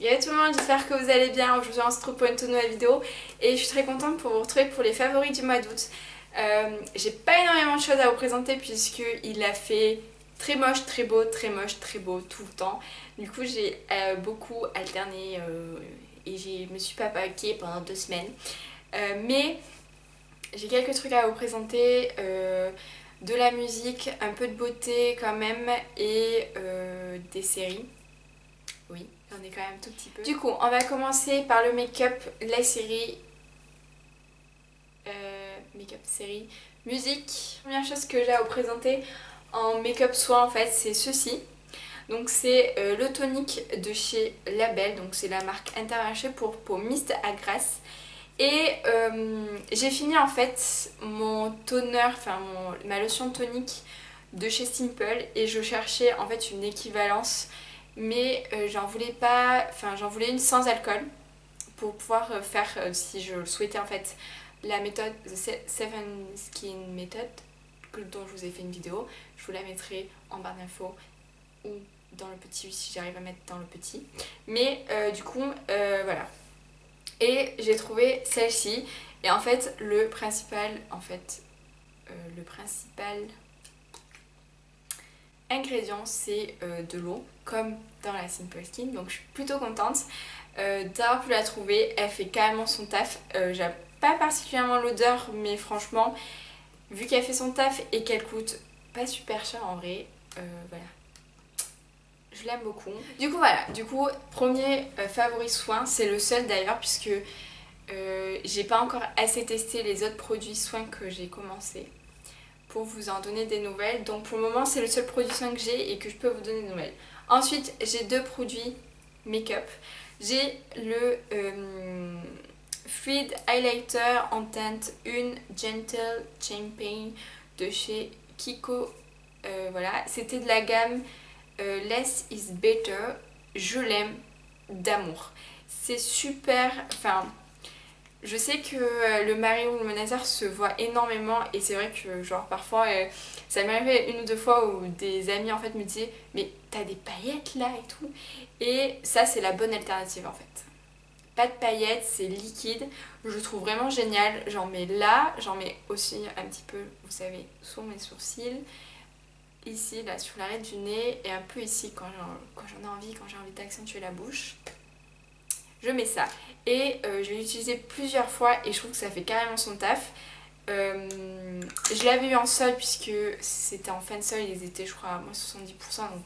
Hello tout le monde, j'espère que vous allez bien. Aujourd'hui on se retrouve pour une toute nouvelle vidéo et je suis très contente pour vous retrouver pour les favoris du mois d'août. J'ai pas énormément de choses à vous présenter puisqu'il a fait très moche, très beau, très moche, très beau tout le temps. Du coup j'ai beaucoup alterné et je me suis pas paquée pendant 2 semaines. Mais j'ai quelques trucs à vous présenter, de la musique, un peu de beauté quand même et des séries. Oui, j'en ai quand même tout petit peu. Du coup, on va commencer par le make-up, la série. Make-up, série, musique. Première chose que j'ai à vous présenter en make-up soin en fait, c'est ceci. Donc c'est le tonique de chez Label, donc c'est la marque Intermarché pour peau mist à grasse. Et j'ai fini en fait mon toner, enfin ma lotion tonique de chez Simple et je cherchais en fait une équivalence mais j'en voulais pas, enfin j'en voulais une sans alcool pour pouvoir faire, si je le souhaitais en fait, la méthode The Seven Skin Method dont je vous ai fait une vidéo. Je vous la mettrai en barre d'infos ou dans le petit si j'arrive à mettre dans le petit. Mais du coup, voilà. Et j'ai trouvé celle-ci. Et en fait, le principal ingrédient, c'est de l'eau, comme dans la Simple Skin. Donc je suis plutôt contente d'avoir pu la trouver. Elle fait carrément son taf. J'aime pas particulièrement l'odeur, mais franchement, vu qu'elle fait son taf et qu'elle coûte pas super cher en vrai, voilà. Je l'aime beaucoup. Du coup voilà, premier favori soin, c'est le seul d'ailleurs puisque j'ai pas encore assez testé les autres produits soins que j'ai commencé pour vous en donner des nouvelles. Donc pour le moment c'est le seul produit soin que j'ai et que je peux vous donner des nouvelles. Ensuite j'ai deux produits make-up. J'ai le Fluid Highlighter en teinte une Gentle Champagne de chez Kiko. Voilà, c'était de la gamme Less is Better. Je l'aime d'amour. C'est super, enfin je sais que le Mario ou le Monazar se voit énormément et c'est vrai que genre parfois ça m'est arrivé une ou deux fois où des amis en fait me disaient mais t'as des paillettes là et tout, et ça c'est la bonne alternative en fait. Pas de paillettes, c'est liquide, je trouve vraiment génial. J'en mets là, j'en mets aussi un petit peu, vous savez, sous mes sourcils, ici là sur l'arête du nez et un peu ici quand j'en ai envie, quand j'ai envie d'accentuer la bouche. Je mets ça et je l'ai utilisé plusieurs fois et je trouve que ça fait carrément son taf. Je l'avais eu en solde puisque c'était en fin de solde, ils étaient je crois à moins 70% donc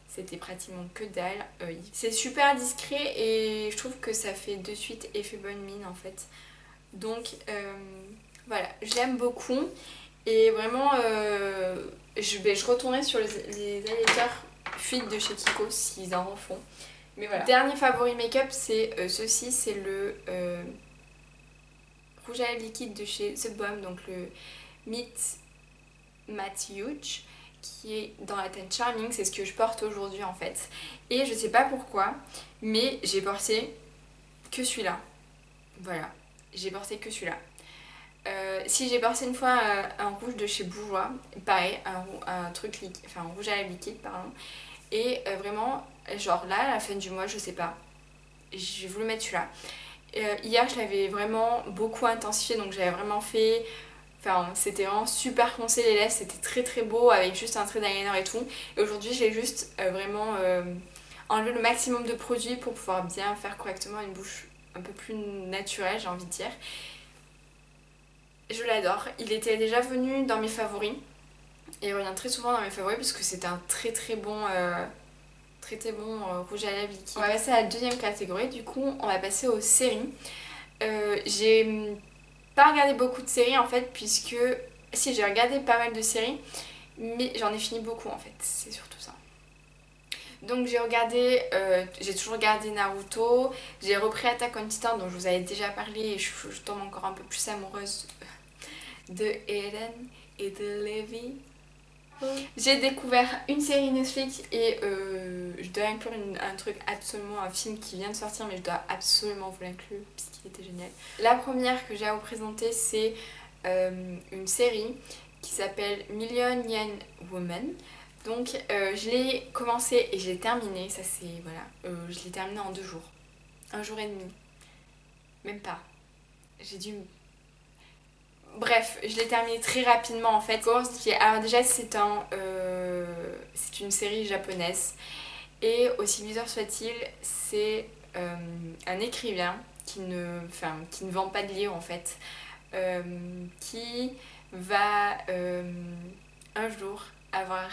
c'était pratiquement que dalle. C'est super discret et je trouve que ça fait de suite effet bonne mine en fait. Donc voilà, j'aime beaucoup et vraiment je retournerai sur les highlighters Fit de chez Kiko s'ils en refont. Mais voilà. Dernier favori make-up, c'est ceci, c'est le rouge à lèvres liquide de chez The Balm, donc le Meet Matte Huge, qui est dans la teinte Charming, c'est ce que je porte aujourd'hui en fait. Et je sais pas pourquoi, mais j'ai porté que celui-là. Voilà, j'ai porté que celui-là. Si j'ai porté une fois un rouge de chez Bourjois, pareil, un truc enfin un rouge à lèvres liquide, pardon. Et vraiment, genre là, à la fin du mois, je sais pas, j'ai voulu mettre celui-là. Hier, je l'avais vraiment beaucoup intensifié, donc j'avais vraiment fait... Enfin, c'était vraiment super foncé les lèvres, c'était très très beau avec juste un trait d'eyeliner et tout. Et aujourd'hui, j'ai juste vraiment enlevé le maximum de produits pour pouvoir bien faire correctement une bouche un peu plus naturelle, j'ai envie de dire. Je l'adore. Il était déjà venu dans mes favoris. Et il revient très souvent dans mes favoris parce que c'est un très très bon... rouge à lèvres liquide. On va passer à la deuxième catégorie, du coup on va passer aux séries. J'ai pas regardé beaucoup de séries en fait, puisque si j'ai regardé pas mal de séries, mais j'en ai fini beaucoup en fait, c'est surtout ça. Donc j'ai toujours regardé Naruto, j'ai repris Attack on Titan dont je vous avais déjà parlé et je tombe encore un peu plus amoureuse de Eren et de Levi. J'ai découvert une série Netflix et je dois inclure un truc absolument, un film qui vient de sortir mais je dois absolument vous l'inclure puisqu'il était génial. La première que j'ai à vous présenter c'est une série qui s'appelle Million Yen Woman. Donc je l'ai commencé et je l'ai terminé, ça c'est voilà, je l'ai terminé en 2 jours, 1 jour et demi, même pas, j'ai dû... Bref, je l'ai terminé très rapidement en fait. Comment expliquer? Alors déjà c'est une série japonaise et aussi bizarre soit-il, c'est un écrivain qui ne vend pas de livres en fait, qui va un jour avoir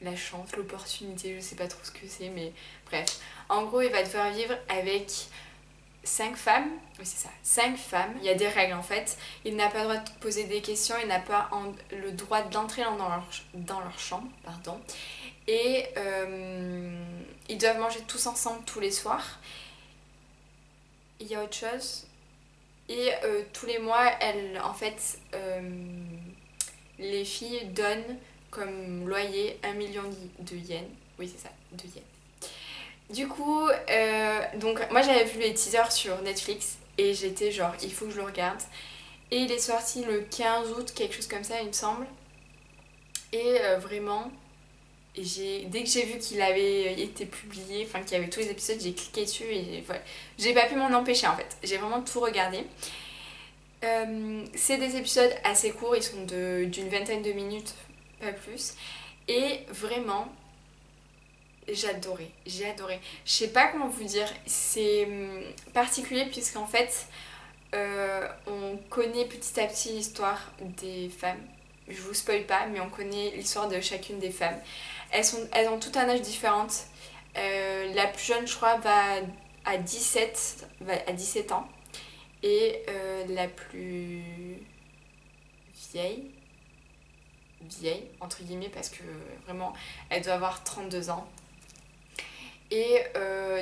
la chance, l'opportunité, je sais pas trop ce que c'est, mais bref. En gros, il va devoir vivre avec 5 femmes, oui c'est ça, 5 femmes. Il y a des règles en fait. Il n'a pas le droit de poser des questions, il n'a pas le droit d'entrer dans leur chambre, pardon. Et ils doivent manger tous ensemble tous les soirs. Il y a autre chose. Et tous les mois, en fait, les filles donnent comme loyer 1 million de yens. Oui, c'est ça, de yens. Du coup, donc moi j'avais vu les teasers sur Netflix et j'étais genre, il faut que je le regarde. Et il est sorti le 15 août, quelque chose comme ça, il me semble. Et vraiment, dès que j'ai vu qu'il avait été publié, enfin qu'il y avait tous les épisodes, j'ai cliqué dessus et voilà. J'ai pas pu m'en empêcher en fait. J'ai vraiment tout regardé. C'est des épisodes assez courts, ils sont d'une vingtaine de minutes, pas plus. Et vraiment, j'ai adoré. Je sais pas comment vous dire, c'est particulier puisqu'en fait, on connaît petit à petit l'histoire des femmes. Je vous spoil pas, mais on connaît l'histoire de chacune des femmes. Elles ont tout un âge différent. La plus jeune, je crois, va à 17 ans. Et la plus entre guillemets, parce que vraiment, elle doit avoir 32 ans. Et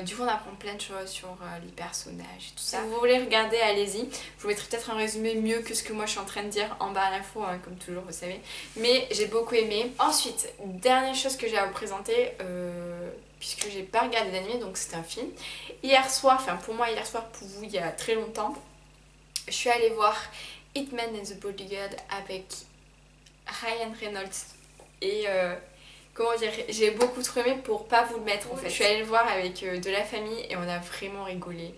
du coup on apprend plein de choses sur les personnages et tout ça. Si vous voulez regarder, allez-y. Je vous mettrai peut-être un résumé mieux que ce que moi je suis en train de dire en bas à l'info, hein, comme toujours vous savez. Mais j'ai beaucoup aimé. Ensuite, dernière chose que j'ai à vous présenter, puisque j'ai pas regardé d'anime, donc c'est un film. Hier soir, enfin pour moi hier soir, pour vous il y a très longtemps, je suis allée voir Hitman and the Bodyguard avec Ryan Reynolds. Et comment dire, j'ai beaucoup trop aimé pour pas vous le mettre en fait. Je suis allée le voir avec de la famille et on a vraiment rigolé.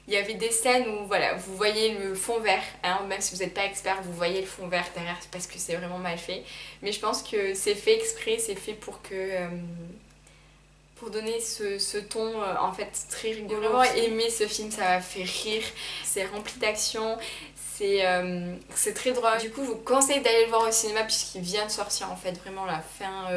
Il y avait des scènes où voilà, vous voyez le fond vert, hein, même si vous n'êtes pas expert, vous voyez le fond vert derrière parce que c'est vraiment mal fait. Mais je pense que c'est fait exprès, c'est fait pour que... pour donner ce ton en fait très rigolo. J'ai vraiment aimé ce film, ça m'a fait rire, c'est rempli d'action, c'est très drôle. Du coup je vous conseille d'aller le voir au cinéma puisqu'il vient de sortir en fait vraiment la fin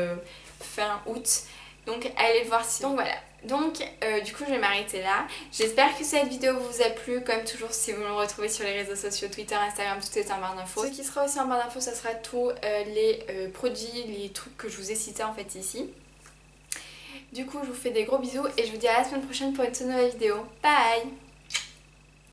août. Donc allez le voir si. Donc voilà. Donc du coup je vais m'arrêter là. J'espère que cette vidéo vous a plu. Comme toujours si vous me retrouvez sur les réseaux sociaux, Twitter, Instagram, tout est en barre d'infos. Ce qui sera aussi en barre d'infos, ça sera tous les produits, les trucs que je vous ai cités en fait ici. Du coup je vous fais des gros bisous et je vous dis à la semaine prochaine pour une toute nouvelle vidéo. Bye!